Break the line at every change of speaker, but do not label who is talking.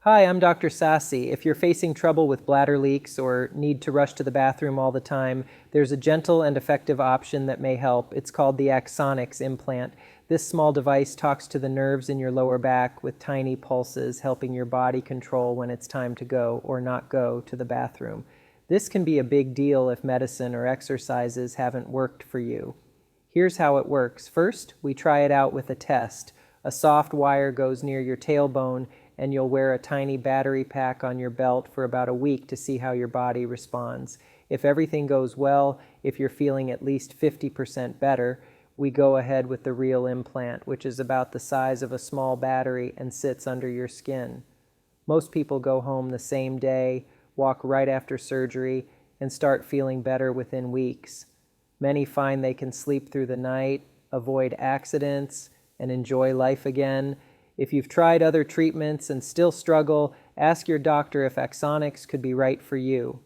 Hi, I'm Dr. Sassi. If you're facing trouble with bladder leaks or need to rush to the bathroom all the time, there's a gentle and effective option that may help. It's called the Axonics Implant. This small device talks to the nerves in your lower back with tiny pulses, helping your body control when it's time to go or not go to the bathroom. This can be a big deal if medicine or exercises haven't worked for you. Here's how it works. First, we try it out with a test. A soft wire goes near your tailbone, and you'll wear a tiny battery pack on your belt for about a week to see how your body responds. If everything goes well, if you're feeling at least 50% better, we go ahead with the real implant, which is about the size of a small battery and sits under your skin. Most people go home the same day, walk right after surgery, and start feeling better within weeks. Many find they can sleep through the night, avoid accidents, and enjoy life again. If you've tried other treatments and still struggle, ask your doctor if Axonics could be right for you.